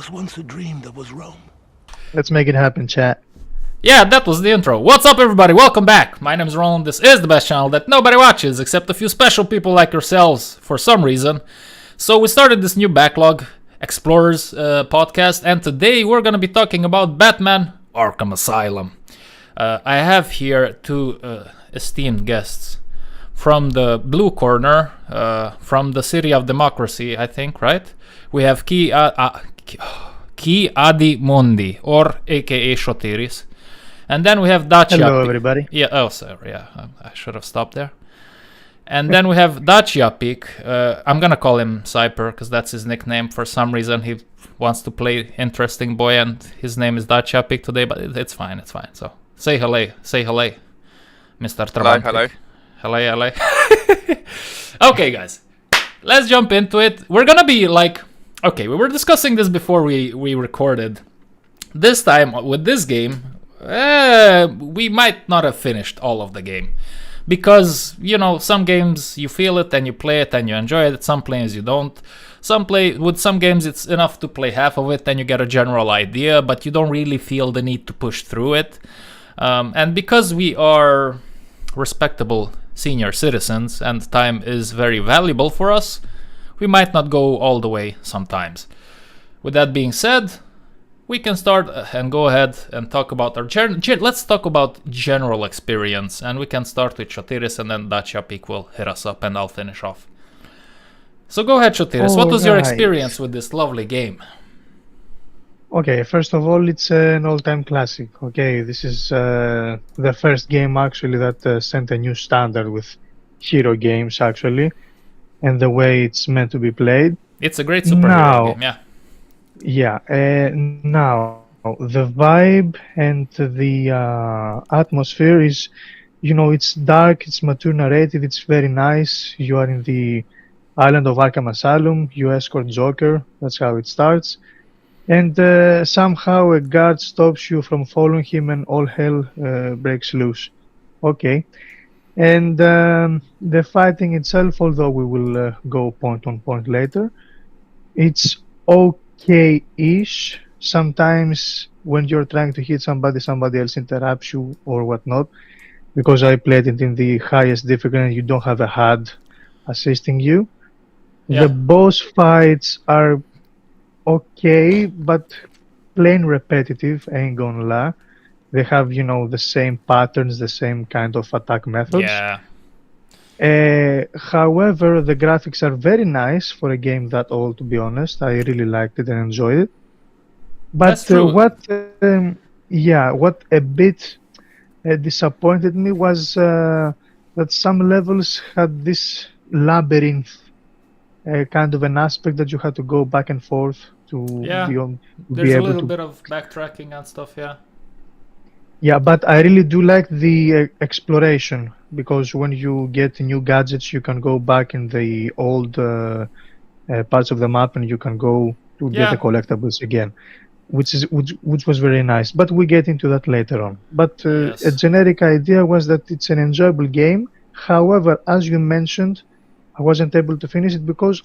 was once a dream that was Rome. Let's make it happen, chat. Yeah, that was the intro. What's up, everybody? Welcome back. My name is Roland. This is the best channel that nobody watches except a few special people like yourselves for some reason. So we started this new Backlog Explorers podcast, and today we're going to be talking about Batman Arkham Asylum. I have here two esteemed guests from the blue corner, from the City of Democracy, I think, right? We have Ki Adi Mundi, or aka Shotiris. And then we have DACIAPeek. Hello, everybody. Yeah, oh, sorry, yeah, I should have stopped there. And then we have DACIAPeek. I'm gonna call him Cyper, because that's his nickname. For some reason, he wants to play interesting boy, and his name is DACIAPeek today, but it's fine, it's fine. So, say hello, Mr. Trabantic. Hello. Okay, guys, let's jump into it. We're gonna be like, okay, we were discussing this before we recorded. This time, with this game, we might not have finished all of the game. Because, you know, some games you feel it and you play it and you enjoy it. Some games you don't. With some games it's enough to play half of it and you get a general idea, but you don't really feel the need to push through it. And because we are respectable senior citizens and time is very valuable for us, we might not go all the way sometimes. With that being said, we can start and go ahead and talk about our let's talk about general experience, and we can start with Shotiris, and then DACIAPeek will hit us up and I'll finish off. So go ahead, Shotiris. What was your experience with this lovely game? Okay, first of all, it's an all-time classic. Okay, this is the first game actually that set a new standard with hero games actually, and the way it's meant to be played. It's a great superhero game, yeah. Yeah, now the vibe and the atmosphere is, you know, it's dark, it's mature narrative, it's very nice. You are in the island of Arkham Asylum, you escort Joker, that's how it starts. And somehow a guard stops you from following him and all hell breaks loose. Okay. And the fighting itself, although we will go point on point later, it's okay-ish. Sometimes when you're trying to hit somebody else interrupts you or whatnot. Because I played it in the highest difficulty and you don't have a HUD assisting you. Yeah. The boss fights are okay, but plain repetitive, I ain't gonna lie. They have, you know, the same patterns, the same kind of attack methods. Yeah. However, the graphics are very nice for a game that old, to be honest. I really liked it and enjoyed it. But what a bit disappointed me was that some levels had this labyrinth kind of an aspect that you had to go back and forth to be able there's a little bit of backtracking and stuff, yeah. Yeah, but I really do like the exploration, because when you get new gadgets, you can go back in the old parts of the map and you can go to get the collectibles again, which was very nice. But we get into that later on. But a generic idea was that it's an enjoyable game. However, as you mentioned, I wasn't able to finish it because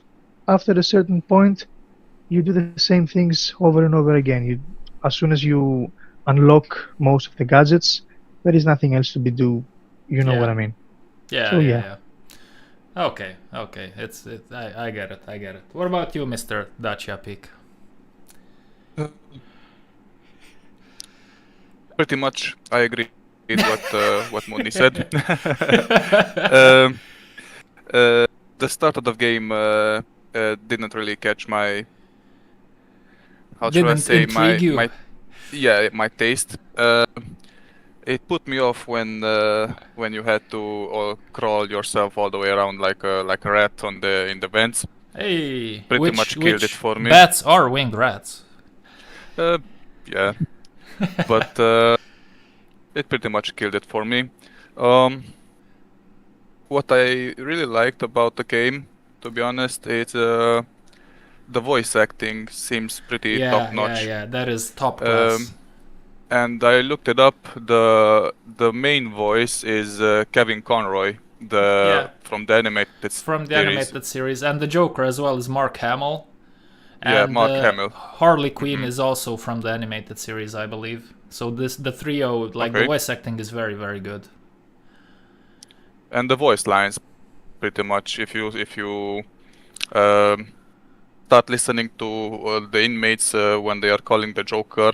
after a certain point, you do the same things over and over again. As soon as you unlock most of the gadgets, there is nothing else to be do. You know what I mean? Yeah. So, yeah. Okay. I get it. What about you, Mr. DACIAPeek? Pretty much, I agree with what Mundi said. The start of the game didn't really catch my, how should I say, my taste. It put me off when you had to crawl yourself all the way around like a rat in the vents. Hey, pretty much killed it for me. Bats are winged rats. Yeah, but it pretty much killed it for me. What I really liked about the game, to be honest, is the voice acting seems pretty top notch. Yeah, that is top class. And I looked it up. The main voice is Kevin Conroy, from the animated series. Animated series, and the Joker as well is Mark Hamill. Yeah, And Mark Hamill. Harley Quinn is also from the animated series, I believe. So the trio, like the voice acting is very, very good. And the voice lines, pretty much. If you start listening to the inmates when they are calling the Joker,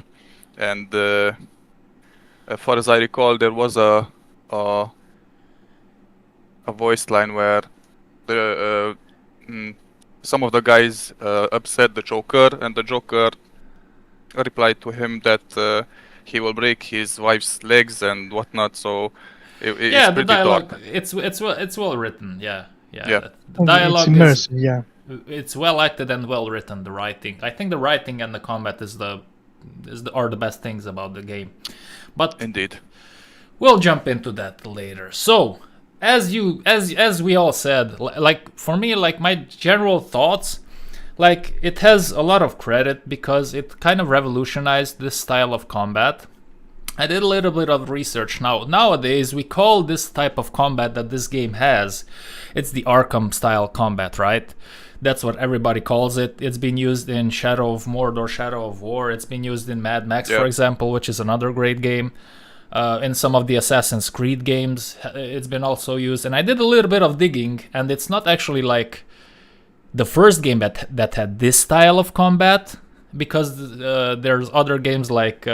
and as far as I recall, there was a voice line where the some of the guys upset the Joker, and the Joker replied to him that he will break his wife's legs and whatnot. So it's the dialogue, dark. it's well written. Yeah. The dialogue it's immersive, yeah. It's well acted and well written. The writing, I think, the writing and the combat are the best things about the game. But indeed, we'll jump into that later. So, as we all said, like for me, like my general thoughts, like it has a lot of credit because it kind of revolutionized this style of combat. I did a little bit of research now. Nowadays, we call this type of combat that this game has, it's the Arkham style combat, right? That's what everybody calls it. It's been used in Shadow of Mordor, Shadow of War. It's been used in Mad Max, for example, which is another great game. In some of the Assassin's Creed games, it's been also used. And I did a little bit of digging, and it's not actually like the first game that had this style of combat, because there's other games like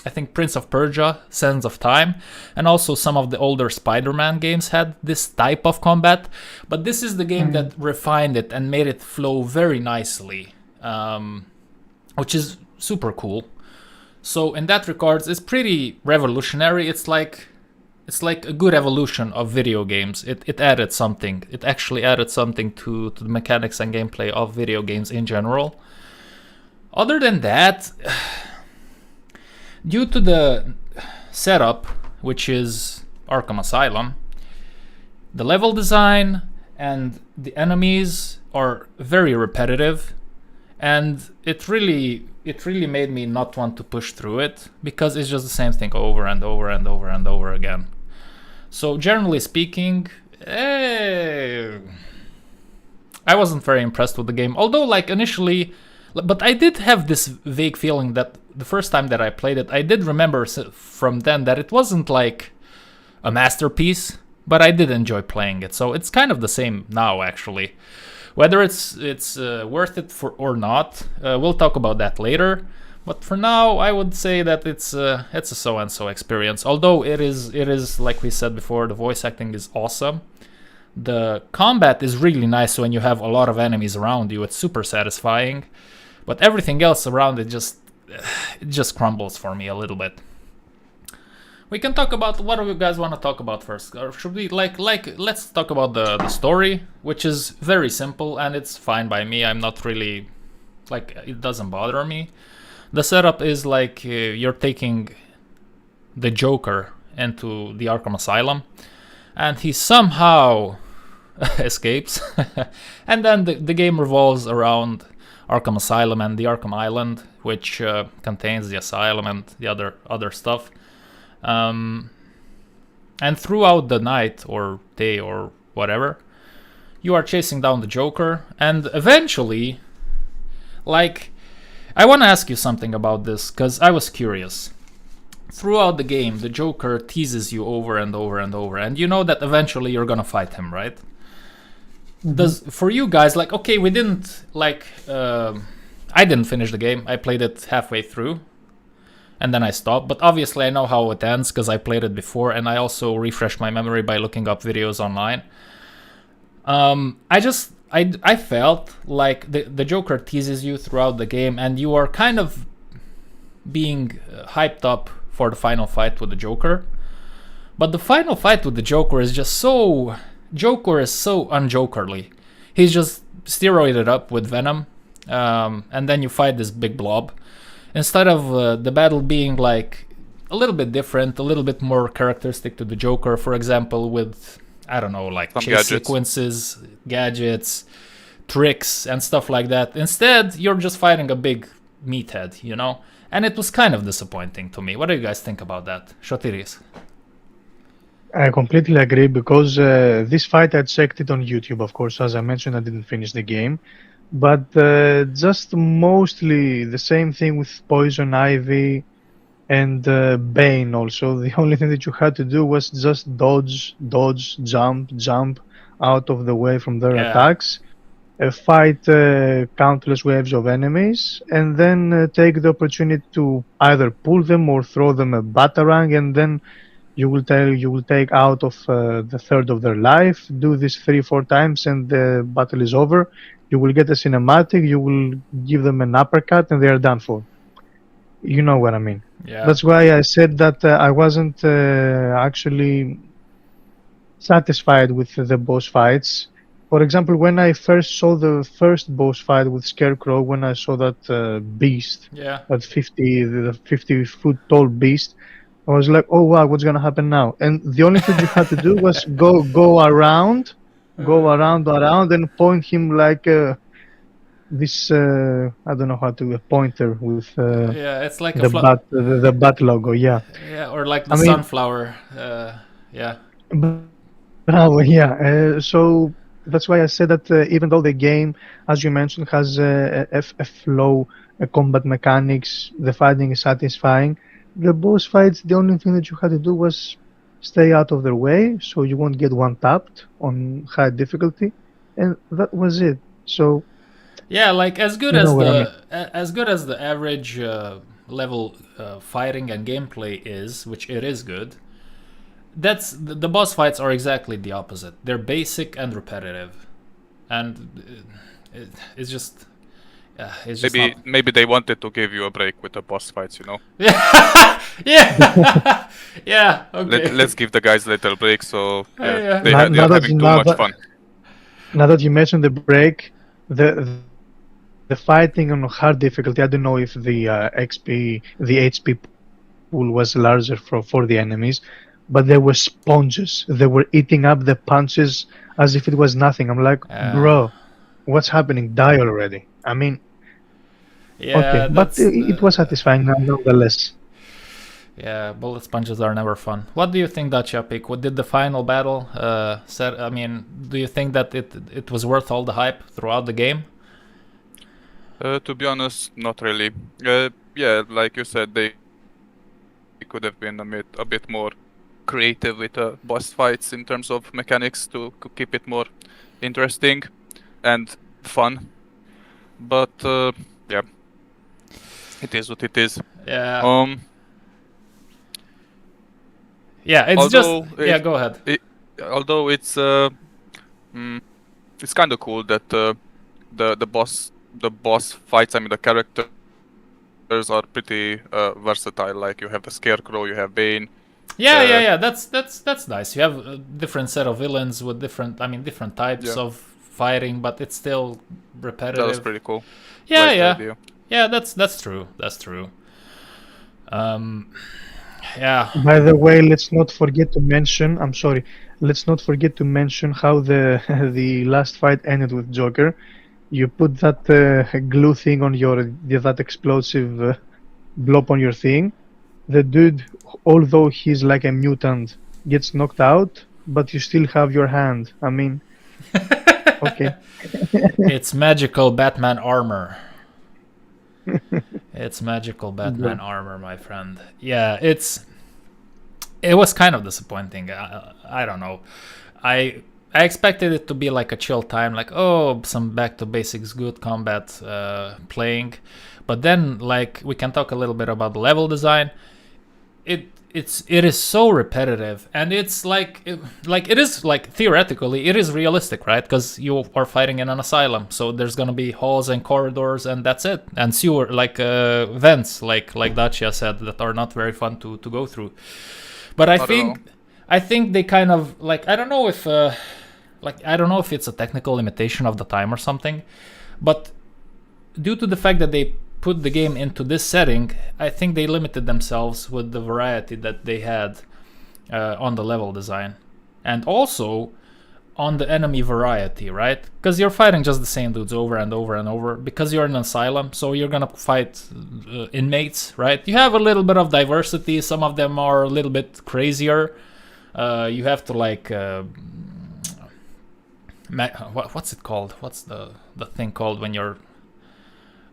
I think Prince of Persia, Sands of Time, and also some of the older Spider-Man games had this type of combat. But this is the game that refined it and made it flow very nicely, which is super cool. So in that regards, it's pretty revolutionary. It's like a good evolution of video games. It added something. It actually added something to the mechanics and gameplay of video games in general. Other than that, due to the setup, which is Arkham Asylum, the level design and the enemies are very repetitive, and it really made me not want to push through it, because it's just the same thing over and over and over and over again. So generally speaking, I wasn't very impressed with the game, although like initially, but I did have this vague feeling that the first time that I played it, I did remember from then that it wasn't like a masterpiece, but I did enjoy playing it. So it's kind of the same now, actually. Whether it's worth it or not, we'll talk about that later. But for now, I would say that it's a so-and-so experience. Although it is like we said before, the voice acting is awesome. The combat is really nice when you have a lot of enemies around you. It's super satisfying. But everything else around it just crumbles for me a little bit. We can talk about, what do you guys want to talk about first? Or should we let's talk about the story, which is very simple and it's fine by me. I'm not really, like, it doesn't bother me. The setup is like you're taking the Joker into the Arkham Asylum, and he somehow escapes. And then the game revolves around Arkham Asylum and the Arkham Island, which contains the asylum and the other stuff. And throughout the night or day or whatever, you are chasing down the Joker, and eventually, like, I want to ask you something about this, because I was curious. Throughout the game, the Joker teases you over and over and over, and you know that eventually you're gonna fight him, right? For you guys, like, okay, we didn't, like, I didn't finish the game. I played it halfway through, and then I stopped. But obviously I know how it ends, because I played it before, and I also refreshed my memory by looking up videos online. I felt like the Joker teases you throughout the game, and you are kind of being hyped up for the final fight with the Joker. But the final fight with the Joker is just so... Joker is so unjokerly. He's just steroided up with venom, and then you fight this big blob. Instead of the battle being like a little bit different, a little bit more characteristic to the Joker, for example, with, I don't know, like some chase sequences, gadgets, tricks, and stuff like that. Instead, you're just fighting a big meathead, you know? And it was kind of disappointing to me. What do you guys think about that? Shotiris? I completely agree, because this fight I checked it on YouTube, of course. As I mentioned, I didn't finish the game. but just mostly the same thing with Poison Ivy and Bane also. The only thing that you had to do was just dodge, dodge, jump, jump out of the way from their attacks, fight countless waves of enemies, and then take the opportunity to either pull them or throw them a batarang, and then you will take out of the third of their life. Do this 3-4 times, and the battle is over. You will get a cinematic. You will give them an uppercut, and they are done for. You know what I mean? Yeah. That's why I said that I wasn't actually satisfied with the boss fights. For example, when I first saw the first boss fight with Scarecrow, when I saw that beast, that 50-foot tall beast, I was like, oh wow, what's gonna happen now? And the only thing you had to do was go around, and point him like this. I don't know how to a pointer with. It's like the bat logo. Yeah. Yeah, or like the sunflower. Yeah. Bravo. Yeah. So that's why I said that even though the game, as you mentioned, has a flow, combat mechanics, the fighting is satisfying. The boss fights, the only thing that you had to do was stay out of their way, so you won't get one-tapped on high difficulty, and that was it. So yeah, like as good as the average level fighting and gameplay is, which it is good. That's the boss fights are exactly the opposite. They're basic and repetitive, and it's just. Maybe they wanted to give you a break with the boss fights, you know. Yeah. Yeah. Okay. Let's give the guys a little break, so they're having too much fun. Now that you mentioned the break, the fighting on hard difficulty, I don't know if the HP pool was larger for the enemies, but there were sponges. They were eating up the punches as if it was nothing. I'm like, bro, what's happening? Die already. I mean, okay, but it was satisfying nonetheless. Yeah, bullet sponges are never fun. What do you think, DACIAPeek? What did the final battle set? I mean, do you think that it was worth all the hype throughout the game? To be honest, not really. Yeah, like you said, they could have been a bit more creative with boss fights in terms of mechanics to keep it more interesting and fun. But yeah, it is what it is. Yeah. Yeah, it's go ahead. Although it's kind of cool that the boss fights. I mean, the characters are pretty versatile. Like you have the Scarecrow, you have Bane. Yeah. That's nice. You have a different set of villains with different types of fighting, but it's still repetitive. That was pretty cool. Yeah. That's true. Yeah. By the way, let's not forget to mention. I'm sorry. Let's not forget to mention how the last fight ended with Joker. You put that glue thing on that explosive blob on your thing. The dude, although he's like a mutant, gets knocked out, but you still have your hand. I mean, okay. It's magical Batman armor. It's magical Batman armor, my friend. Yeah, it was kind of disappointing. I don't know. I expected it to be like a chill time, like some back to basics, good combat playing. But then, like, we can talk a little bit about the level design. It is so repetitive, and it's like it is like theoretically it is realistic, right? Because you are fighting in an asylum, so there's gonna be halls and corridors, and that's it, and sewer vents, like Dacia said, that are not very fun to go through. But I think they kind of I don't know if it's a technical limitation of the time or something, but due to the fact that they put the game into this setting, I think they limited themselves with the variety that they had on the level design, and also on the enemy variety, right? Because you're fighting just the same dudes over and over and over, because you're in an asylum, so you're gonna fight inmates, right? You have a little bit of diversity. Some of them are a little bit crazier. You have to what's it called? What's the thing called when you're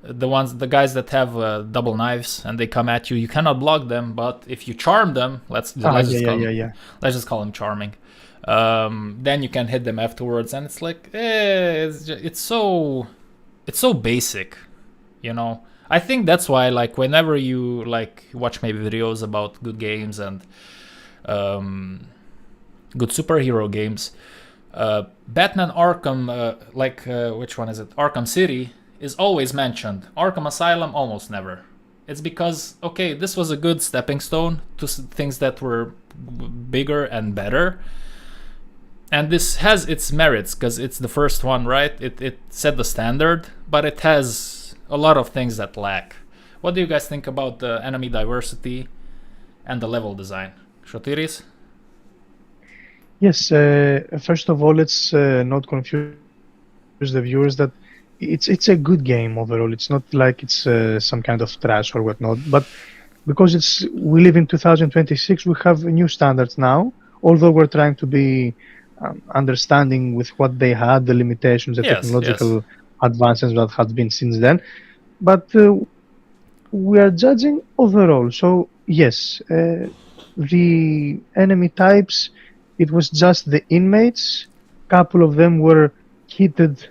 the guys that have double knives and they come at you? You cannot block them, but if you charm them, let's just call them charming. Then you can hit them afterwards, and it's like it's so basic, you know. I think that's why, like, whenever you like watch maybe videos about good games and good superhero games, Batman Arkham, which one is it? Arkham City is always mentioned. Arkham Asylum almost never. It's because, okay, this was a good stepping stone to things that were bigger and better. And this has its merits because it's the first one, right? It set the standard, but it has a lot of things that lack. What do you guys think about the enemy diversity and the level design? Shotiris? Yes, first of all, let's not confuse the viewers that it's a good game overall. It's not like it's some kind of trash or whatnot, but because we live in 2026, we have new standards now, although we're trying to be understanding with what they had, the limitations, the technological advances that had been since then. But we are judging overall. So yes, the enemy types, it was just the inmates. Couple of them were kitted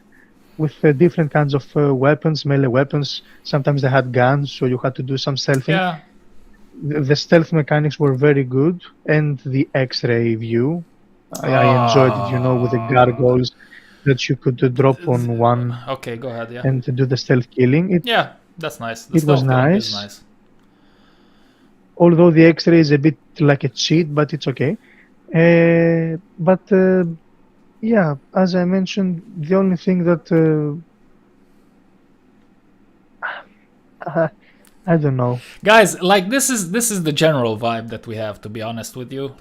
with different kinds of weapons, melee weapons. Sometimes they had guns, so you had to do some stealthing. Yeah. The stealth mechanics were very good, and the X-ray view, I enjoyed it, you know, with the gargoyles that you could drop on one. Okay, go ahead. Yeah. And to do the stealth killing. Yeah, that's nice. It was nice. Although the X-ray is a bit like a cheat, but it's okay. Yeah, as I mentioned, the only thing that I don't know, guys. Like this is the general vibe that we have. To be honest with you,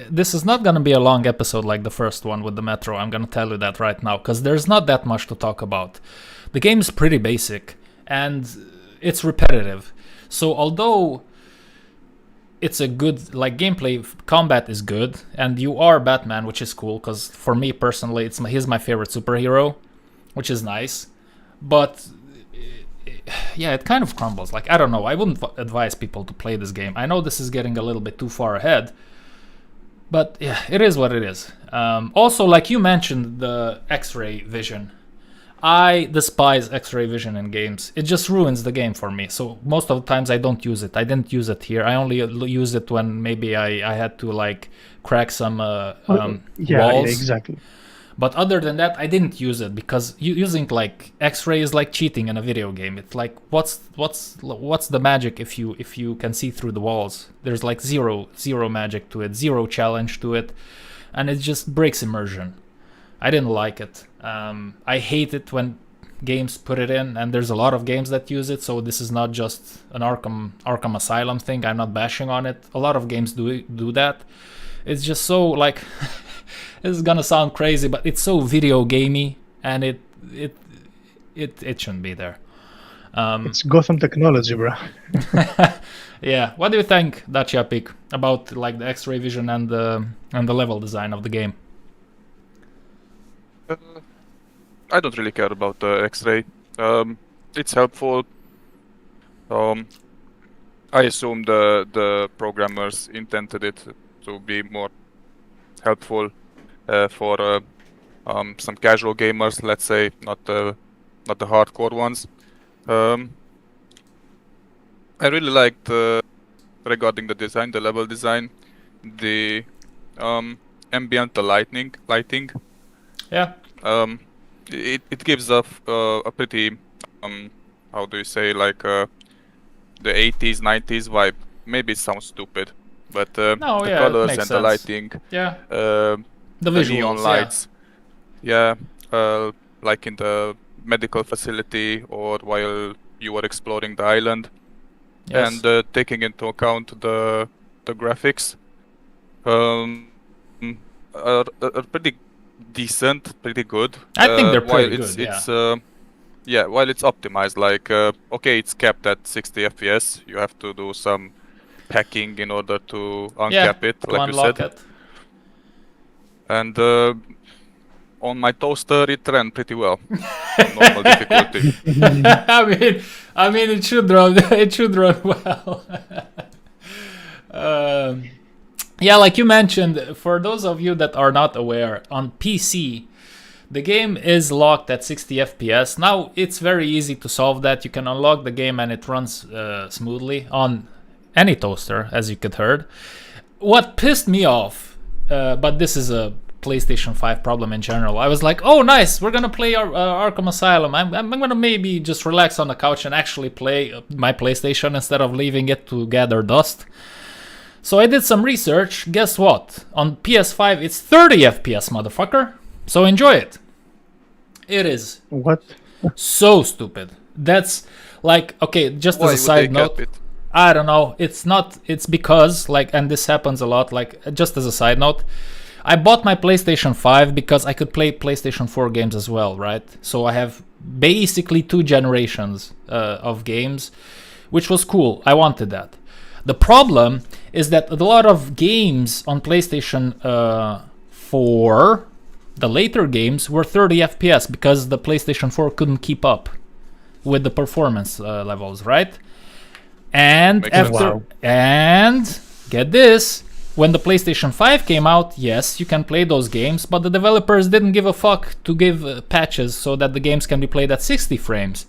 this is not gonna be a long episode like the first one with the Metro. I'm gonna tell you that right now because there's not that much to talk about. The game is pretty basic and it's repetitive. So although it's a good, like, gameplay, combat is good, and you are Batman, which is cool, because for me personally, he's my favorite superhero, which is nice, but yeah, it kind of crumbles. Like, I don't know, I wouldn't advise people to play this game. I know this is getting a little bit too far ahead, but yeah, it is what it is. Also, like you mentioned, the X-ray vision. I despise X-ray vision in games. It just ruins the game for me. So most of the times I don't use it. I didn't use it here. I only use it when maybe I had to like crack some walls. Yeah, exactly. But other than that, I didn't use it because using like X-ray is like cheating in a video game. It's like what's the magic if you can see through the walls? There's like zero magic to it, zero challenge to it, and it just breaks immersion. I didn't like it. I hate it when games put it in, and there's a lot of games that use it, so this is not just an Arkham Asylum thing. I'm not bashing on it. A lot of games do that. It's just so, like, this is gonna sound crazy, but it's so video gamey, and it shouldn't be there. It's Gotham technology, bro. Yeah. What do you think, DACIAPeek, about like the X-ray vision and the level design of the game? I don't really care about the X-ray. It's helpful. I assume the programmers intended it to be more helpful for some casual gamers, let's say, not the hardcore ones. I really liked regarding the design, the level design, the ambient lighting. Yeah. It gives off a pretty how do you say, like the 80s, 90s vibe. Maybe it sounds stupid, but the colors and the lighting, the visuals, neon lights, like in the medical facility or while you were exploring the island, and taking into account the graphics, are pretty decent, pretty good. I think they're pretty good. While it's optimized, like okay, it's capped at 60 FPS. You have to do some hacking in order to uncap it, to like you unlock said. it. And on my toaster, it ran pretty well. Normal difficulty. I mean, it should run. It should run well. Yeah, like you mentioned, for those of you that are not aware, on PC, the game is locked at 60 FPS. Now, it's very easy to solve that. You can unlock the game and it runs smoothly on any toaster, as you could heard. What pissed me off, but this is a PlayStation 5 problem in general. I was like, oh, nice, we're gonna play Arkham Asylum. I'm gonna maybe just relax on the couch and actually play my PlayStation instead of leaving it to gather dust. So I did some research. Guess what? On PS5, it's 30 FPS, motherfucker. So enjoy it. It is. What? So stupid. That's like, okay, just Why as a side note. I don't know. It's not, it's because, like, and this happens a lot, like, just as a side note, I bought my PlayStation 5 because I could play PlayStation 4 games as well, right? So I have basically 2 generations of games, which was cool. I wanted that. The problem is that a lot of games on PlayStation 4, the later games, were 30 FPS because the PlayStation 4 couldn't keep up with the performance levels, right? And and get this, when the PlayStation 5 came out, yes, you can play those games, but the developers didn't give a fuck to give patches so that the games can be played at 60 frames.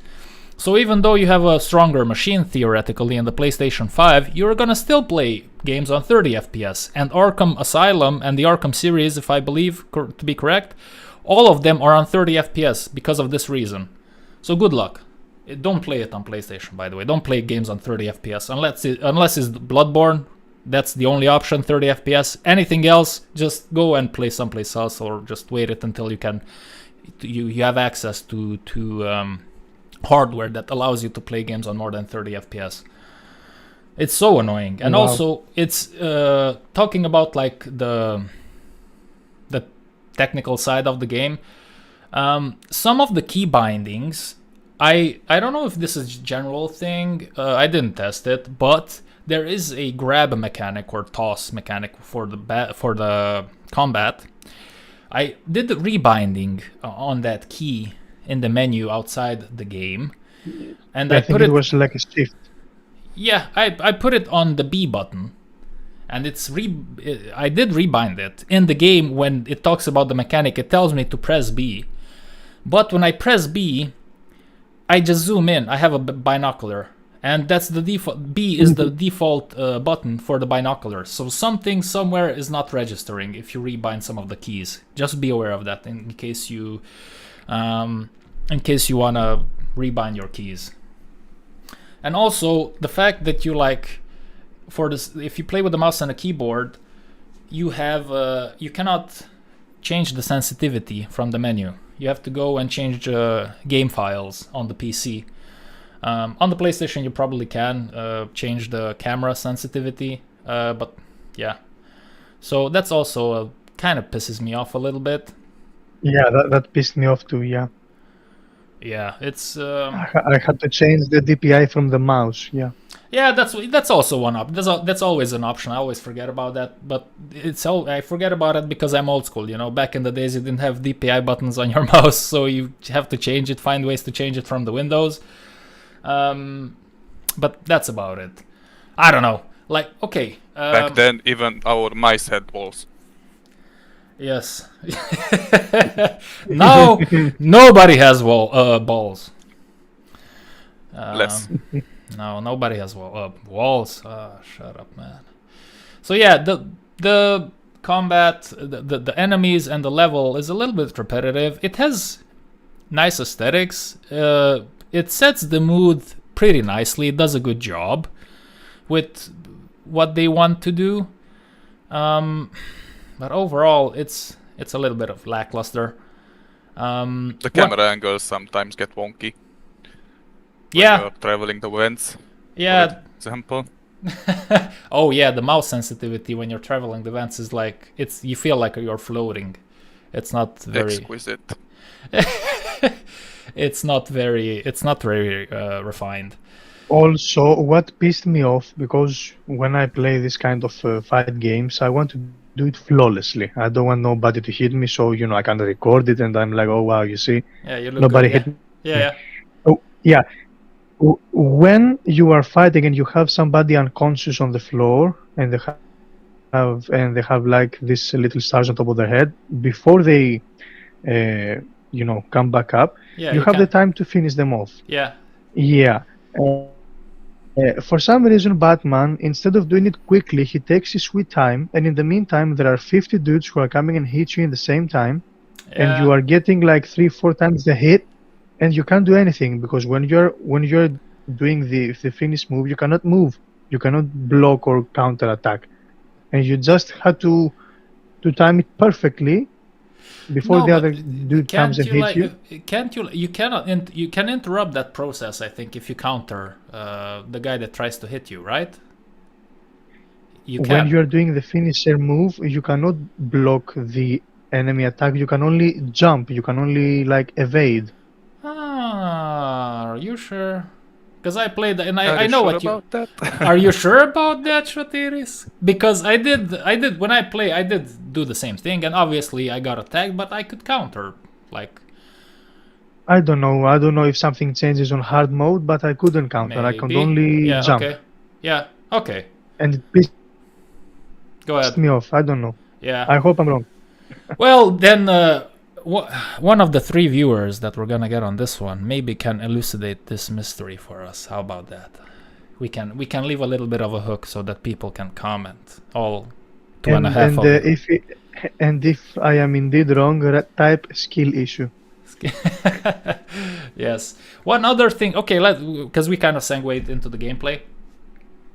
So even though you have a stronger machine theoretically in the PlayStation 5, you're gonna still play games on 30 FPS. And Arkham Asylum and the Arkham series, if I believe to be correct, all of them are on 30 FPS because of this reason. So good luck. Don't play it on PlayStation, by the way. Don't play games on 30 FPS unless it's Bloodborne. That's the only option, 30 FPS. Anything else, just go and play someplace else, or just wait it until you have access to hardware that allows you to play games on more than 30 FPS. It's so annoying. And also, it's talking about like the technical side of the game. Some of the key bindings, I don't know if this is a general thing. I didn't test it, but there is a grab mechanic or toss mechanic for the combat. I did the rebinding on that key in the menu outside the game, and I think it was like a shift. Yeah, I put it on the B button, and I did rebind it in the game. When it talks about the mechanic, it tells me to press B, but when I press B, I just zoom in. I have a binocular, and that's the default. B is the default button for the binocular. So something somewhere is not registering if you rebind some of the keys. Just be aware of that in case you wanna rebind your keys. And also the fact that you if you play with the mouse and a keyboard, you cannot change the sensitivity from the menu. You have to go and change game files on the PC. On the PlayStation, you probably can change the camera sensitivity, but yeah. So that's also kind of pisses me off a little bit. Yeah, that pissed me off too. Yeah. Yeah, it's. I had to change the DPI from the mouse. Yeah. Yeah, that's also one option. That's always an option. I always forget about that, but I forget about it because I'm old school. You know, back in the days you didn't have DPI buttons on your mouse, so you have to change it. Find ways to change it from the Windows. But that's about it. I don't know. Like, okay. Back then, even our mice had balls. Yes. Now nobody has balls. Less. No, nobody has walls. Shut up, man. So yeah, the combat, the enemies and the level is a little bit repetitive. It has nice aesthetics. It sets the mood pretty nicely. It does a good job with what they want to do. But overall, it's a little bit of lackluster. The camera angles sometimes get wonky. When you're traveling the vents. Yeah. For example. Oh yeah, the mouse sensitivity when you're traveling the vents is like you feel like you're floating. It's not very exquisite. It's not very refined. Also, what pissed me off, because when I play this kind of fight games, I want to do it flawlessly. I don't want nobody to hit me, so I can record it, and I'm like, oh wow, you see, Yeah, you look nobody good. hit me. Yeah. Oh yeah, when you are fighting and you have somebody unconscious on the floor, and they have like this little stars on top of their head, before they come back up, you have the time to finish them off. Yeah. For some reason, Batman, instead of doing it quickly, he takes his sweet time, and in the meantime, there are 50 dudes who are coming and hit you in the same time, and you are getting like 3-4 times the hit, and you can't do anything, because when you're doing the finish move, you cannot move, you cannot block or counter attack, and you just have to time it perfectly before the other dude comes and hits you. You can interrupt that process, I think, if you counter the guy that tries to hit you, right? When you're doing the finisher move, you cannot block the enemy attack, you can only jump, you can only like evade. Are you sure? Because I played and I know what you. That? Are you sure about that, Shotiris? Because I did when I play, I did do the same thing, and obviously I got attacked, but I could counter, like. I don't know if something changes on hard mode, but I couldn't counter. Maybe. I could only jump. Okay. Yeah. Okay. And it pissed Go ahead. me off. I don't know. Yeah. I hope I'm wrong. Well, then one of the 3 viewers that we're gonna get on this one maybe can elucidate this mystery for us. How about that? We can leave a little bit of a hook so that people can comment. All 2.5 of them. If I am indeed wrong, type skill issue. Yes. One other thing. Okay, because we kind of segued into the gameplay.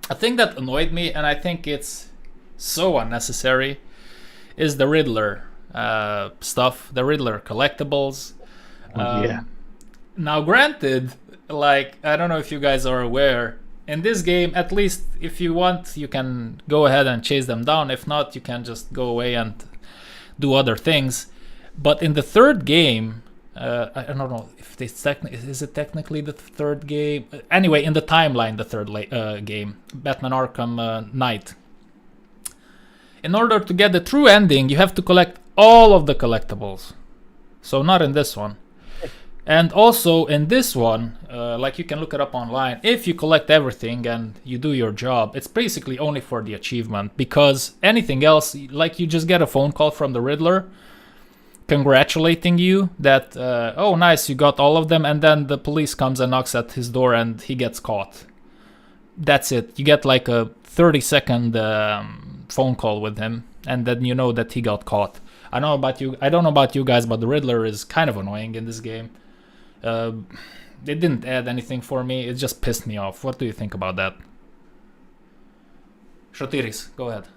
A thing that annoyed me, and I think it's so unnecessary, is the Riddler stuff, the Riddler collectibles. Yeah. Now, granted, like, I don't know if you guys are aware, in this game, at least if you want, you can go ahead and chase them down. If not, you can just go away and do other things. But in the third game, I don't know if is it technically the third game. Anyway, in the timeline, the third game, Batman Arkham Knight. In order to get the true ending, you have to collect all of the collectibles. So not in this one. And also in this one, like you can look it up online, if you collect everything and you do your job, it's basically only for the achievement. Because anything else, like you just get a phone call from the Riddler congratulating you that, oh nice, you got all of them, and then the police comes and knocks at his door and he gets caught. That's it. You get like a 30-second phone call with him, and then you know that he got caught. I don't know about you guys, but the Riddler is kind of annoying in this game. It didn't add anything for me. It just pissed me off. What do you think about that? Shotiris, go ahead.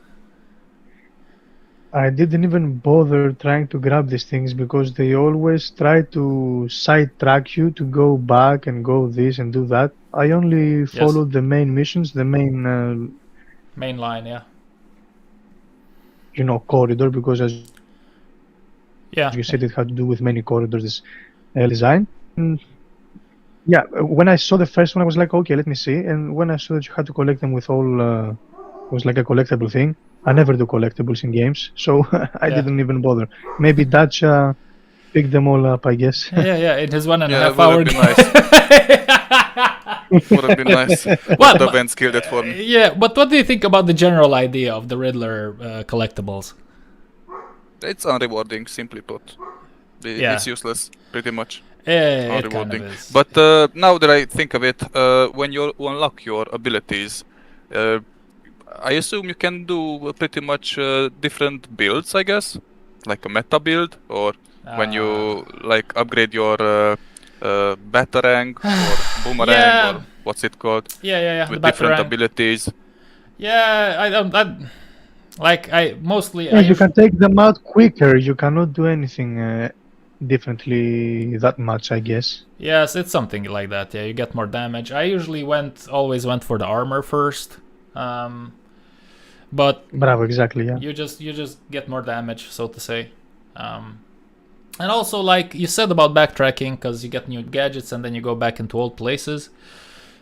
I didn't even bother trying to grab these things because they always try to sidetrack you to go back and go this and do that. I only followed the main missions, the main line, yeah. Corridor, because as you said, it had to do with many corridors design. Yeah, when I saw the first one, I was like, okay, let me see. And when I saw that you had to collect them with all, it was like a collectible thing. I never do collectibles in games, so I didn't even bother. Maybe Dacia picked them all up, I guess. Yeah, it is 1.5 hour game. Would have been nice. What? The band killed it for me. Yeah, but what do you think about the general idea of the Riddler collectibles? It's unrewarding, simply put. It's useless, pretty much. Yeah, it kind of is. But now that I think of it, when you unlock your abilities, I assume you can do pretty much different builds, I guess? Like a meta build, or when you like upgrade your Batarang or Boomerang, or what's it called? Yeah. With different abilities. Yeah, I mostly... you can take them out quicker. You cannot do anything differently that much, I guess. Yes, it's something like that. Yeah, you get more damage. I usually always went for the armor first. But Bravo, exactly, yeah. You just get more damage, so to say. And also, like you said about backtracking, because you get new gadgets and then you go back into old places.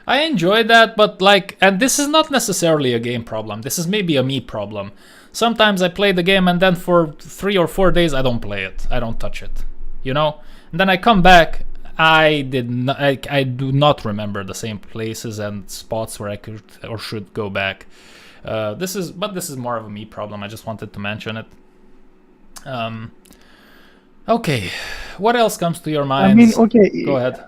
I enjoy that, but like, and this is not necessarily a game problem. This is maybe a me problem. Sometimes I play the game and then for 3 or 4 days I don't play it. I don't touch it, you know. And then I come back. I do not remember the same places and spots where I could or should go back. This is more of a me problem. I just wanted to mention it. Okay, what else comes to your mind? I mean, okay. Go ahead.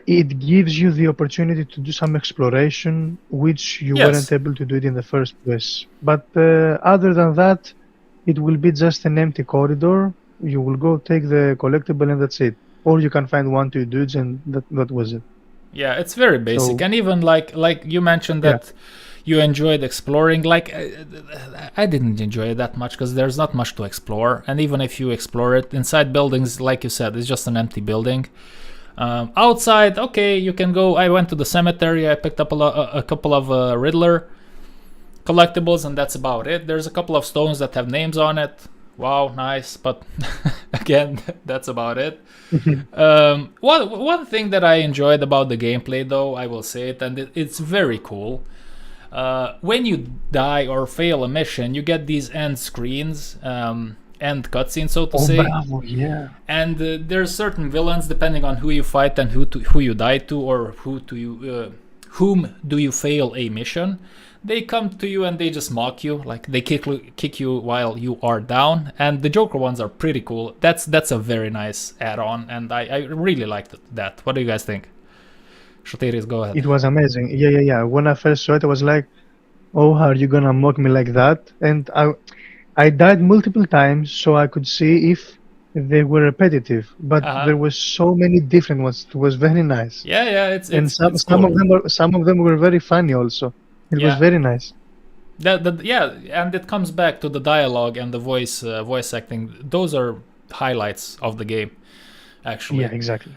It gives you the opportunity to do some exploration, which you weren't able to do it in the first place. But other than that, it will be just an empty corridor. You will go take the collectible and that's it. Or you can find 1-2 dudes and that was it. Yeah, it's very basic. So, and even like you mentioned that you enjoyed exploring. Like I didn't enjoy it that much because there's not much to explore. And even if you explore it, inside buildings, like you said, it's just an empty building. Outside, okay, you can go. I went to the cemetery. I picked up a couple of Riddler collectibles, and that's about it. There's a couple of stones that have names on it. Wow, nice. But again, that's about it. One thing that I enjoyed about the gameplay, though, I will say it, and it's very cool. When you die or fail a mission, you get these end screens. End cutscene, so to say. Bravo, yeah. And there's certain villains depending on who you fight and who you die to, or whom do you fail a mission. They come to you and they just mock you, like they kick you while you are down. And the Joker ones are pretty cool. That's a very nice add-on, and I really liked that. What do you guys think? Shotiris, go ahead. It was amazing. Yeah. When I first saw it, I was like, "Oh, how are you gonna mock me like that?" And I died multiple times so I could see if they were repetitive, but there were so many different ones. It was very nice. Yeah, some of them were very funny also. It was very nice. And it comes back to the dialogue and the voice acting. Those are highlights of the game, actually. Yeah, exactly.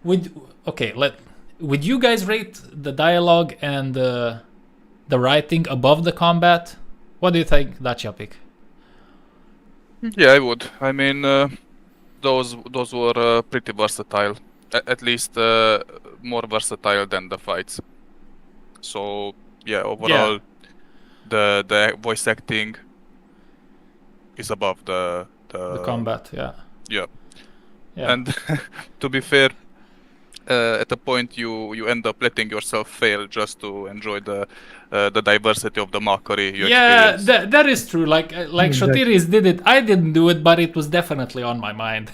Would you guys rate the dialogue and the writing above the combat? What do you think, DACIAPeek? Yeah, I would. I mean, those were pretty versatile. At least more versatile than the fights. So yeah, overall, the voice acting is above the combat. Yeah. And to be fair, at a point you end up letting yourself fail just to enjoy the diversity of the mockery you experience. That is true. Like Shotiris did it. I didn't do it, but it was definitely on my mind.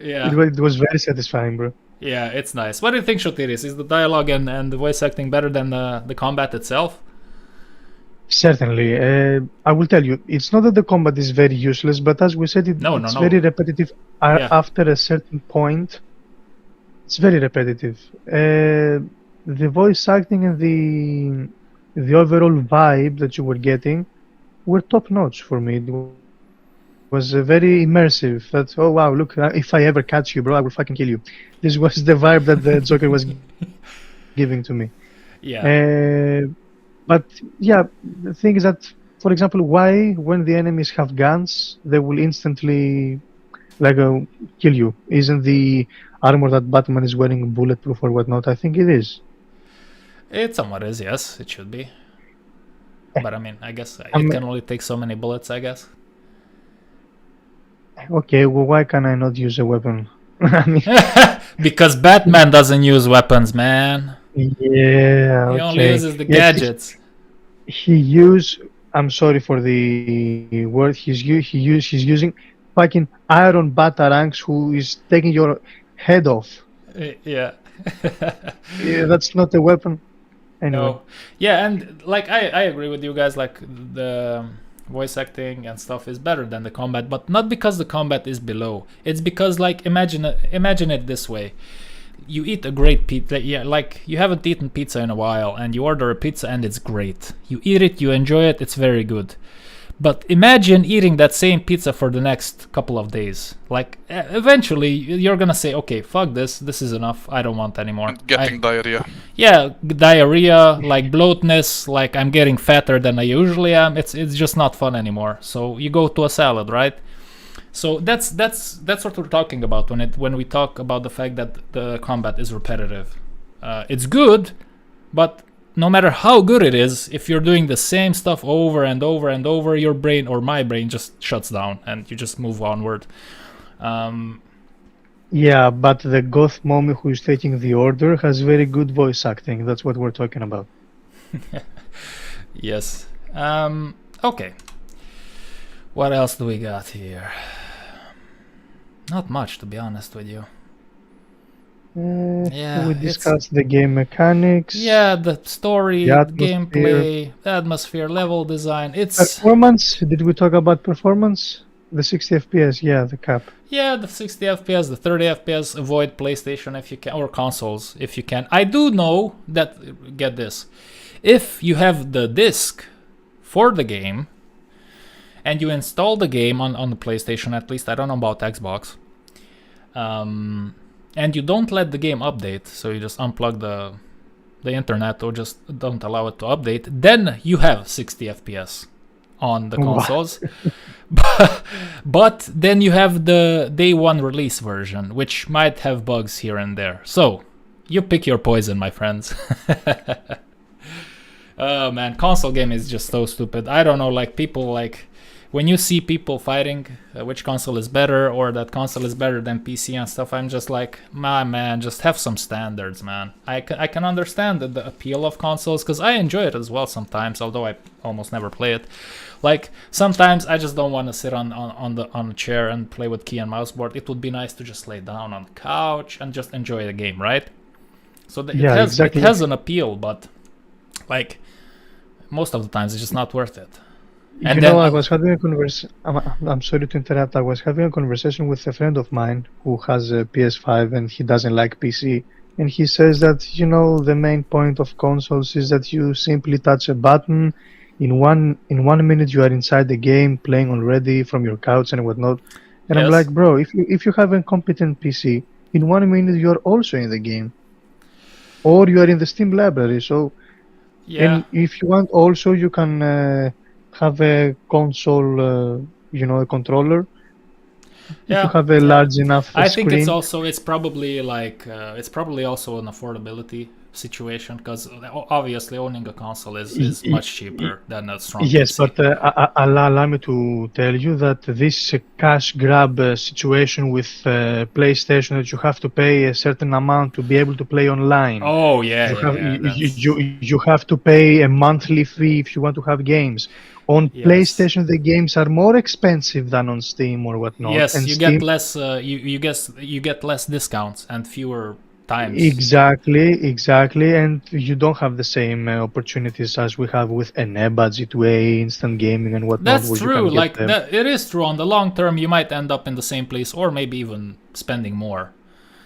Yeah. It was very satisfying, bro. Yeah, it's nice. What do you think, Shotiris? Is the dialogue and the voice acting better than the combat itself? Certainly. I will tell you, it's not that the combat is very useless, but as we said, it's very repetitive. After a certain point, it's very repetitive. The voice acting and the overall vibe that you were getting were top notch for me. It was very immersive. That, oh wow, look, if I ever catch you, bro, I will fucking kill you. This was the vibe that the Joker was giving to me. Yeah. But yeah, the thing is that, for example, why when the enemies have guns, they will instantly kill you? Isn't the armor that Batman is wearing bulletproof or whatnot? I think it is. It somewhat is, yes, it should be. But I mean, I guess it can only take so many bullets, I guess. Okay, well, why can I not use a weapon? I mean, because Batman doesn't use weapons, man. Yeah, he only uses the gadgets. He used. I'm sorry for the word. He's using fucking Iron Batarangs, who is taking your head off. Yeah. Yeah, that's not a weapon. Anyway. No. Yeah, and like I agree with you guys. Like the voice acting and stuff is better than the combat, but not because the combat is below. It's because, like, imagine it this way. You eat a great pizza, like you haven't eaten pizza in a while, and you order a pizza and it's great. You eat it, you enjoy it, it's very good. But imagine eating that same pizza for the next couple of days. Like, eventually you're gonna say, okay, fuck this is enough, I don't want anymore. Getting diarrhea. Yeah, diarrhea, like bloatness, like I'm getting fatter than I usually am. It's just not fun anymore. So you go to a salad, right? So that's what we're talking about when we talk about the fact that the combat is repetitive. It's good, but no matter how good it is, if you're doing the same stuff over and over and over, your brain or my brain just shuts down and you just move onward. Yeah, but the goth mommy who is taking the order has very good voice acting. That's what we're talking about. Yes. Okay. What else do we got here? Not much, to be honest with you. Yeah, we discussed the game mechanics. Yeah, the story, the gameplay, the atmosphere, level design. It's performance. Did we talk about performance? The 60 FPS, yeah, the cap. Yeah, the 60 FPS, the 30 FPS. Avoid PlayStation if you can, or consoles if you can. I do know that, get this, if you have the disc for the game and you install the game on the PlayStation, at least, I don't know about Xbox, and you don't let the game update, so you just unplug the internet or just don't allow it to update, then you have 60 FPS on the consoles. But then you have the day one release version, which might have bugs here and there. So you pick your poison, my friends. Oh man, console game is just so stupid. I don't know, like people like when you see people fighting which console is better or that console is better than PC and stuff, I'm just like, my man, just have some standards, man. I can understand the appeal of consoles because I enjoy it as well sometimes, although I almost never play it. Like sometimes I just don't want to sit on a chair and play with key and mouse board. It would be nice to just lay down on the couch and just enjoy the game, right? So it has an appeal, but like most of the times it's just not worth it. And I was having a conversation. I'm sorry to interrupt. I was having a conversation with a friend of mine who has a PS5 and he doesn't like PC. And he says that, the main point of consoles is that you simply touch a button. In one minute you are inside the game playing already from your couch and whatnot. And yes. I'm like, bro, if you have a competent PC, in 1 minute you are also in the game, or you are in the Steam library. So, yeah. And if you want, also you can have a console, a controller. Yeah, if you have a large enough screen. I think it's probably like it's probably also an affordability situation, because obviously owning a console is much cheaper than a strong yes, PC. But allow me to tell you that this cash grab situation with PlayStation, that you have to pay a certain amount to be able to play online. Oh yeah, you have to pay a monthly fee if you want to have games. On PlayStation, the games are more expensive than on Steam or whatnot. Yes, and you Steam, get less. You get less discounts and fewer times. Exactly, and you don't have the same opportunities as we have with an budget way, instant gaming and whatnot. That's true. Like it is true. On the long term, you might end up in the same place, or maybe even spending more.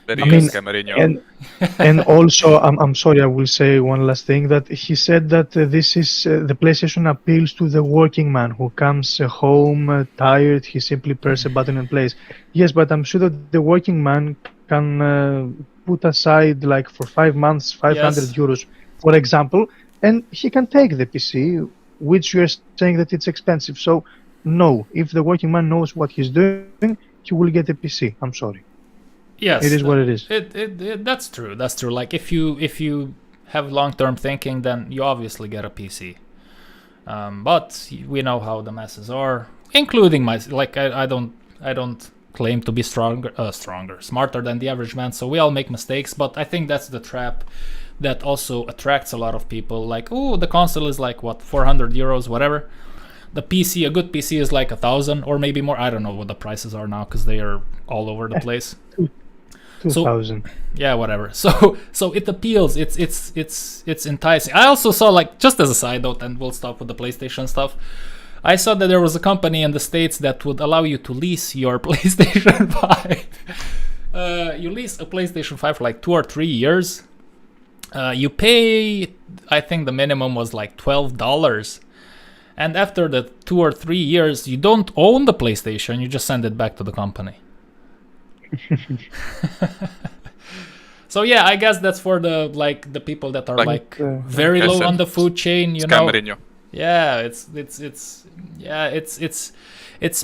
And also, I'm sorry, I will say one last thing, that he said that this is the PlayStation appeals to the working man who comes home tired, he simply presses a button and plays. Yes, but I'm sure that the working man can put aside, like for 5 months, 500 euros, for example, and he can take the PC, which you're saying that it's expensive. So, no, if the working man knows what he's doing, he will get a PC. I'm sorry. Yes, it is what it is. That's true. That's true. Like if you have long-term thinking, then you obviously get a PC. But we know how the masses are, including like I don't claim to be smarter than the average man. So we all make mistakes. But I think that's the trap that also attracts a lot of people. Like, oh, the console is like what, 400 euros, whatever. The PC, a good PC is like 1,000 or maybe more. I don't know what the prices are now because they are all over the place. 2,000. Yeah, whatever. So it appeals. It's enticing. I also saw, like, just as a side note, and we'll stop with the PlayStation stuff, I saw that there was a company in the States that would allow you to lease your PlayStation 5. You lease a PlayStation 5 for like 2 or 3 years. You pay, I think the minimum was like $12. And after the 2 or 3 years, you don't own the PlayStation, you just send it back to the company. So yeah, I guess that's for the people that are very low on the food chain, you know. Yeah, it's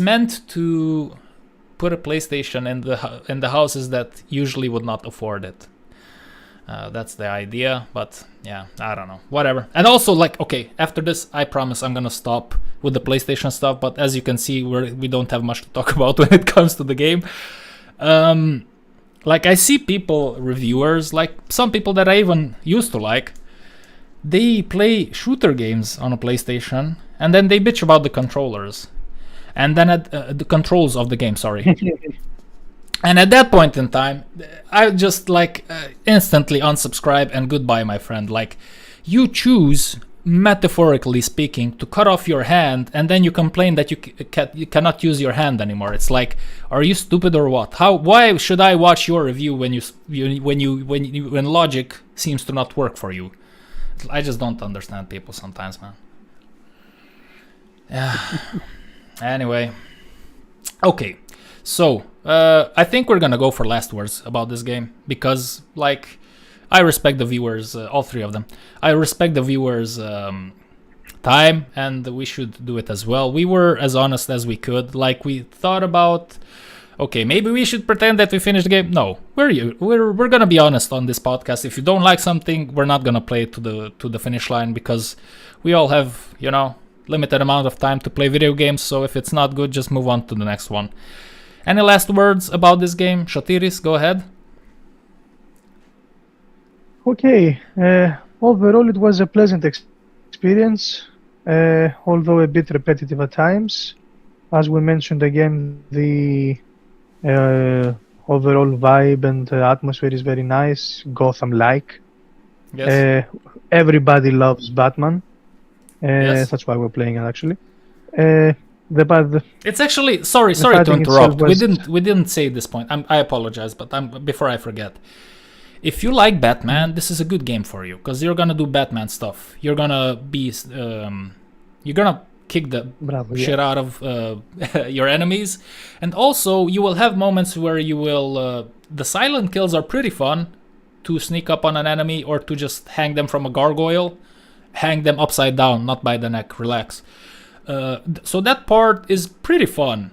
meant to put a PlayStation in the houses that usually would not afford it. That's the idea, but yeah, I don't know, whatever. And also, like, okay, after this, I promise I'm gonna stop with the PlayStation stuff, but as you can see, we don't have much to talk about when it comes to the game. Like, I see people, reviewers, like some people that I even used to like, they play shooter games on a PlayStation, and then they bitch about the controllers, and then the controls of the game, sorry. And at that point in time, I just like instantly unsubscribe and goodbye, my friend. Like, you choose, metaphorically speaking, to cut off your hand, and then you complain that you cannot use your hand anymore. It's like, are you stupid or what? Why should I watch your review when logic seems to not work for you? I just don't understand people sometimes, man. Yeah. Anyway, okay. So, I think we're gonna go for last words about this game, because, like, I respect the viewers, all three of them. I respect the viewers' time, and we should do it as well. We were as honest as we could. Like, we thought about, okay, maybe we should pretend that we finished the game. No, we're gonna be honest on this podcast. If you don't like something, we're not gonna play it to the finish line, because we all have, you know, limited amount of time to play video games. So if it's not good, just move on to the next one. Any last words about this game? Shotiris, go ahead. Okay, overall it was a pleasant experience, although a bit repetitive at times. As we mentioned again, the overall vibe and atmosphere is very nice, Gotham-like. Yes. Everybody loves Batman. Yes. That's why we're playing it, actually. It's actually sorry to interrupt. We didn't say this point. I apologize, but before I forget. If you like Batman, this is a good game for you, because you're gonna do Batman stuff. You're gonna be you're gonna kick the shit out of your enemies, and also you will have moments where you will the silent kills are pretty fun, to sneak up on an enemy or to just hang them from a gargoyle, hang them upside down, not by the neck. Relax. So that part is pretty fun.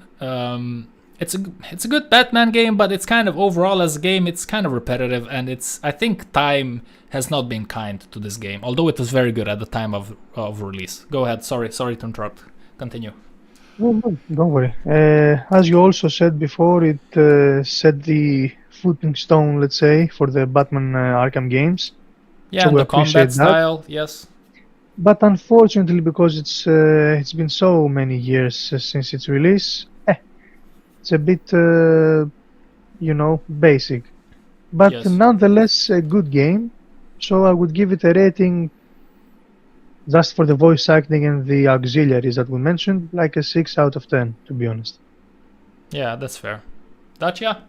It's a good Batman game, but it's kind of, overall as a game, it's kind of repetitive, and I think time has not been kind to this game, although it was very good at the time of release. Go ahead. Sorry to interrupt. Continue. No, don't worry. As you also said before, it set the footing stone, let's say, for the Batman Arkham games. Yeah, so the combat style, yes. But unfortunately, because it's been so many years since its release, it's a bit, basic. But yes. Nonetheless, a good game. So I would give it a rating, just for the voice acting and the auxiliaries that we mentioned, like a 6 out of 10, to be honest. Yeah, that's fair. Dacia?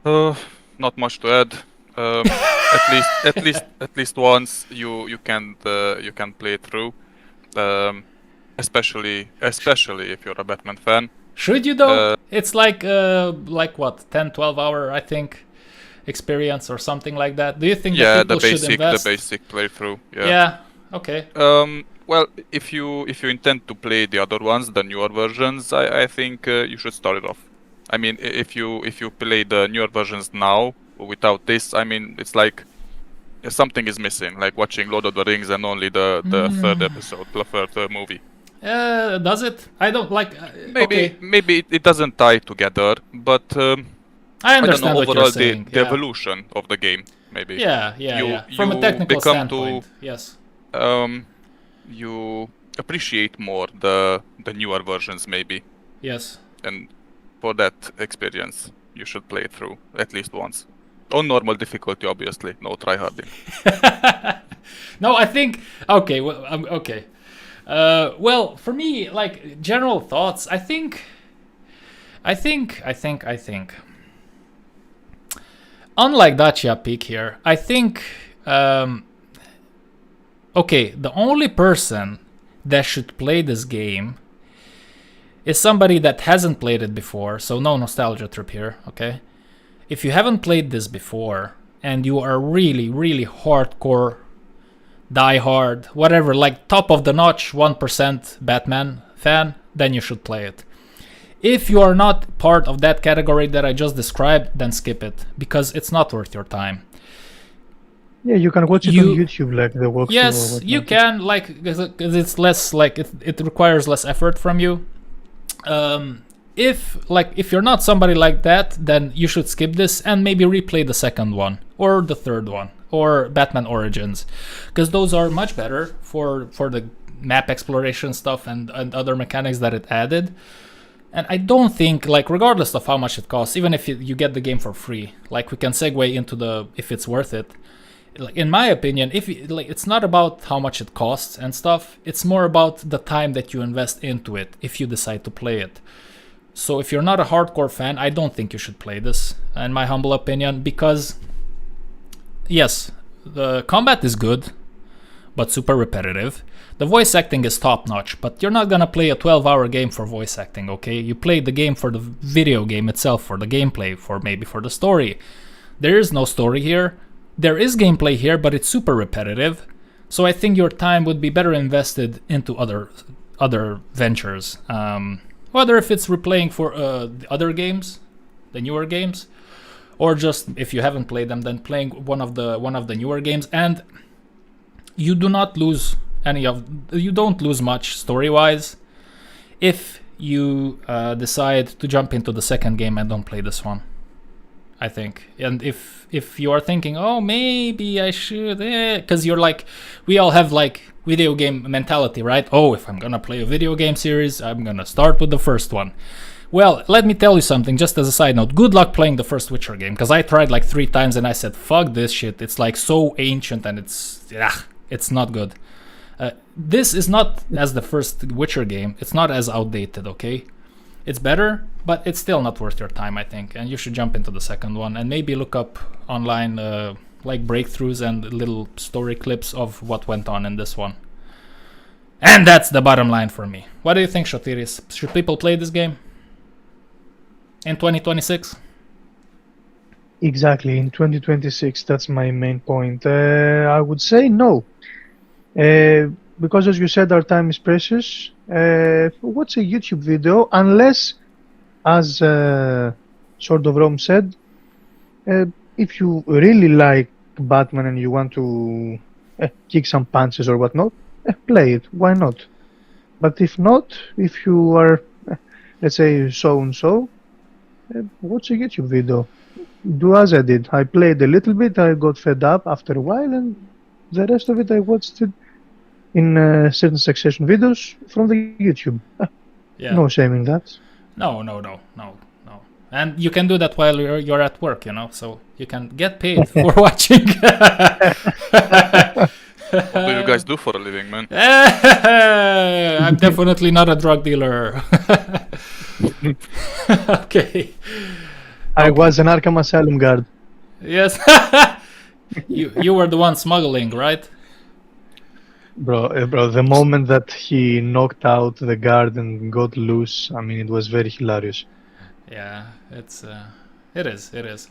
Not much to add. At least once you can play through, especially if you're a Batman fan. Should you though? It's like what, 10-12 hour, I think, experience or something like that. Do you think that people should invest? The basic playthrough. Yeah. Yeah. Okay. Well, if you intend to play the other ones, the newer versions, I think you should start it off. I mean, if you play the newer versions now without this, I mean, it's like something is missing, like watching Lord of the Rings and only the third episode, the third movie. Does it? I don't like. Maybe it doesn't tie together, but I understand what you're saying. The evolution of the game, maybe. Yeah. From a technical standpoint, yes. You appreciate more the newer versions, maybe. Yes. And for that experience, you should play it through at least once. On normal difficulty, obviously, no tryharding. No, I think okay. Well, okay. Well, for me, like, general thoughts, I think. Unlike DACIAPeek here, I think. Okay, the only person that should play this game is somebody that hasn't played it before, so no nostalgia trip here, okay? If you haven't played this before and you are really, really hardcore, die-hard, whatever, like top of the notch 1% Batman fan, then you should play it. If you are not part of that category that I just described, then skip it, because it's not worth your time. Yeah, you can watch it on YouTube, like the walkthrough. Yes, you can, like, because it's less, like, it requires less effort from you. If you're not somebody like that, then you should skip this and maybe replay the second one or the third one or Batman Origins, because those are much better for the map exploration stuff and other mechanics that it added. And I don't think, like, regardless of how much it costs, even if you get the game for free, like, we can segue into if it's worth it. Like, in my opinion, it's not about how much it costs and stuff. It's more about the time that you invest into it if you decide to play it. So if you're not a hardcore fan, I don't think you should play this, in my humble opinion, because yes, the combat is good, but super repetitive. The voice acting is top notch, but you're not gonna play a 12-hour game for voice acting, okay? You play the game for the video game itself, for the gameplay, maybe for the story. There is no story here. There is gameplay here, but it's super repetitive. So I think your time would be better invested into other ventures. Whether if it's replaying for the other games, the newer games, or just if you haven't played them, then playing one of the newer games, and you do not lose you don't lose much story-wise if you decide to jump into the second game and don't play this one, I think. And if you are thinking, oh, maybe I should, because you're like, we all have like video game mentality, right? Oh, if I'm gonna play a video game series, I'm gonna start with the first one. Well, let me tell you something, just as a side note. Good luck playing the first Witcher game, because I tried like 3 times and I said, fuck this shit. It's like so ancient and it's not good. This is not as the first Witcher game. It's not as outdated, okay? It's better, but it's still not worth your time, I think. And you should jump into the second one and maybe look up online like breakthroughs and little story clips of what went on in this one. And that's the bottom line for me. What do you think, Shotiris? Should people play this game in 2026? Exactly, in 2026, that's my main point. I would say no. Because as you said, our time is precious. Watch a YouTube video, unless, as sort of Rome said, if you really like Batman and you want to kick some punches or whatnot, play it. Why not? But if not, if you are, let's say, so-and-so, watch a YouTube video. Do as I did. I played a little bit, I got fed up after a while, and the rest of it I watched it in certain succession videos from the YouTube. Yeah. No shame in that. No. And you can do that while you're at work, so you can get paid for watching. What do you guys do for a living, man? I'm definitely not a drug dealer. Okay. I was an Arkham Asylum guard. Yes. You were the one smuggling, right? Bro, the moment that he knocked out the guard and got loose, I mean, it was very hilarious. Yeah, it is.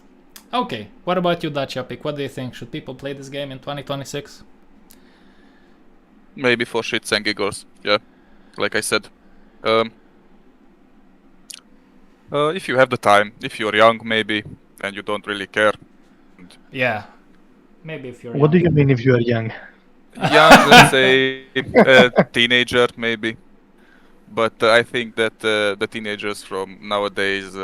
Okay, what about you, DACIAPeek? What do you think? Should people play this game in 2026? Maybe for shits and giggles, yeah. Like I said. If you have the time, if you're young maybe, and you don't really care. Yeah, maybe if you're What do you mean if you are young? Young, let's say teenager maybe. But I think that the teenagers from nowadays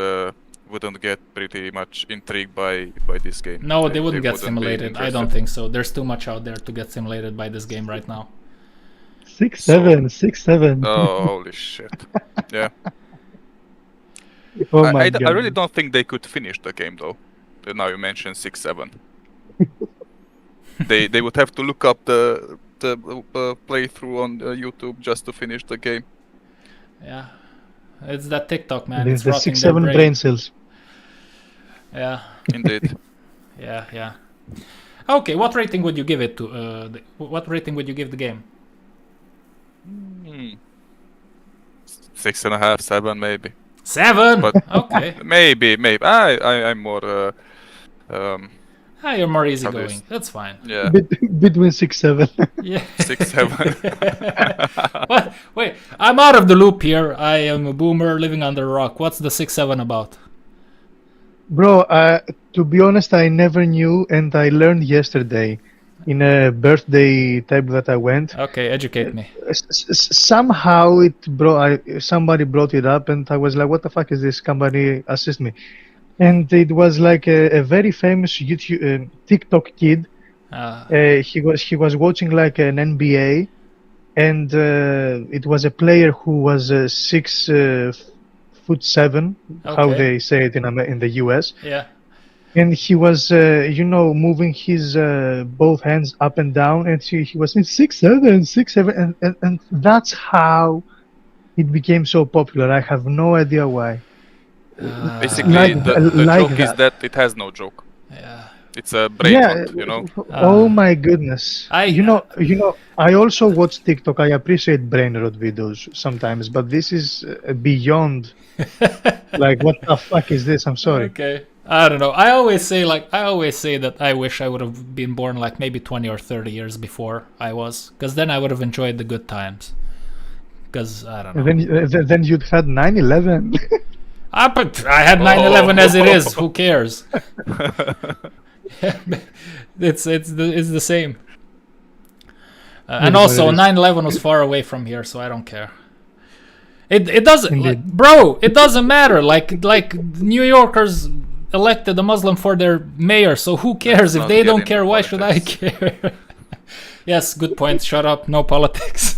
wouldn't get pretty much intrigued by this game. No, they wouldn't get stimulated. I don't think so. There's too much out there to get stimulated by this game right now. 6-7. Oh, holy shit. Yeah. Oh I God. really don't think they could finish the game though. Now you mentioned 6-7. They would have to look up the playthrough on YouTube just to finish the game. Yeah, it's that TikTok, man. It's the rotting 6-7 brain cells. Yeah. Indeed. Yeah. Okay, what rating would you give it to? What rating would you give the game? 6.5, 7 maybe. 7. But okay. Maybe. I'm more Ah, you're more easygoing. That's fine. Yeah. Between 6-7. Yeah. 6-7. What? Wait, I'm out of the loop here. I am a boomer living under a rock. What's the 6-7 about? Bro, to be honest, I never knew, and I learned yesterday in a birthday type that I went. Okay, educate me. Somehow somebody brought it up, and I was like, "What the fuck is this?" Somebody assist me, and it was like a very famous YouTube TikTok kid. He was watching like an NBA, and it was a player who was 6'7", how they say it in the US. Yeah. And he was, moving his both hands up and down, and he was saying 6'7", 6'7", and that's how it became so popular. I have no idea why. Basically, the joke is that it has no joke. Yeah. It's a brain hunt, you know. Oh my goodness! I also watch TikTok. I appreciate brain rot videos sometimes, but this is beyond. Like, what the fuck is this? I'm sorry. Okay, I don't know. I always say that I wish I would have been born like maybe 20 or 30 years before I was, because then I would have enjoyed the good times. Because I don't know. Then you'd had 9/11. But I had 9/11 as it is. Who cares? It's the same. And also 9/11 was far away from here, so I don't care. It doesn't, bro. It doesn't matter. Like New Yorkers elected a Muslim for their mayor, so who cares if they don't care? Why should I care? Yes, good point. Shut up. No politics.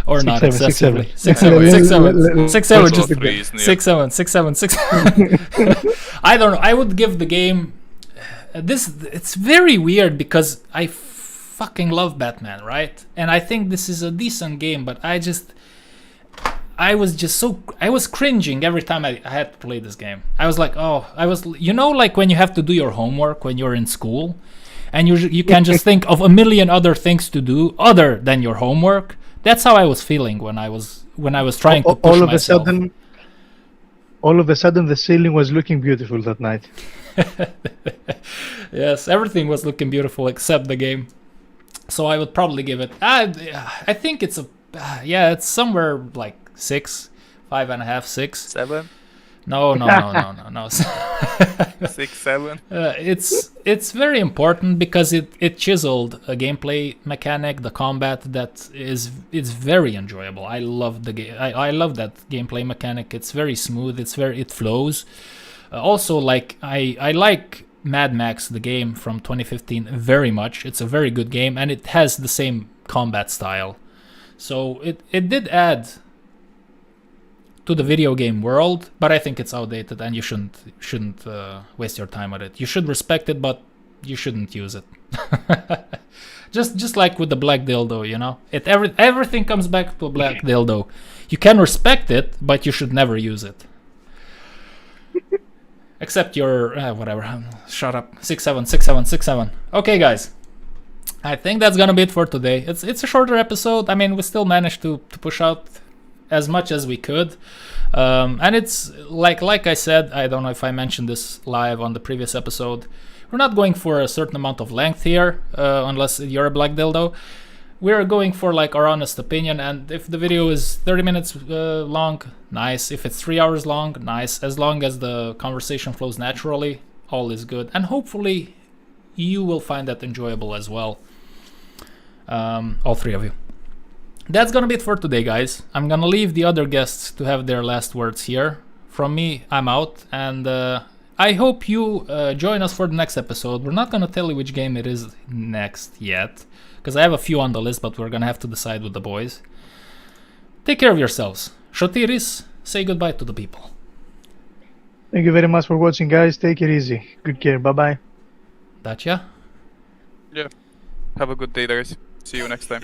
Or not excessively. 6-7. 6-7. I don't know. I would give the game it's very weird because I fucking love Batman, right? And I think this is a decent game, but I was cringing every time I had to play this game. I was like, like when you have to do your homework when you're in school, and you can just think of a million other things to do other than your homework. That's how I was feeling when I was trying to push myself. All of a sudden, the ceiling was looking beautiful that night. Yes, everything was looking beautiful except the game. So I would probably give it. I think it's it's somewhere like 6, 5.5, 6. 7. No. 6-7. It's very important because it chiseled a gameplay mechanic, the combat it's very enjoyable. I love the game. I love that gameplay mechanic. It's very smooth. It flows. Also, like I like Mad Max, the game from 2015, very much. It's a very good game, and it has the same combat style. So it did add to the video game world, but I think it's outdated, and you shouldn't waste your time on it. You should respect it, but you shouldn't use it. just like with the black dildo, you know, everything comes back to a black dildo. You can respect it, but you should never use it. Except your whatever. Shut up. 6-7. Okay, guys. I think that's gonna be it for today. It's a shorter episode. I mean, we still managed to push out as much as we could, and it's like I said, I don't know if I mentioned this live on the previous episode, we're not going for a certain amount of length here, unless you're a black dildo. We're going for like our honest opinion, and if the video is 30 minutes long, nice. If it's 3 hours long, nice. As long as the conversation flows naturally, all is good, and hopefully you will find that enjoyable as well, all three of you. That's gonna be it for today, guys. I'm gonna leave the other guests to have their last words here. From me, I'm out, and I hope you join us for the next episode. We're not gonna tell you which game it is next yet, because I have a few on the list, but we're gonna have to decide with the boys. Take care of yourselves. Shotiris, say goodbye to the people. Thank you very much for watching, guys. Take it easy. Good care. Bye-bye. Dacia? Yeah. Have a good day, guys. See you next time.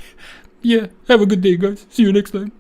Yeah, have a good day, guys. See you next time.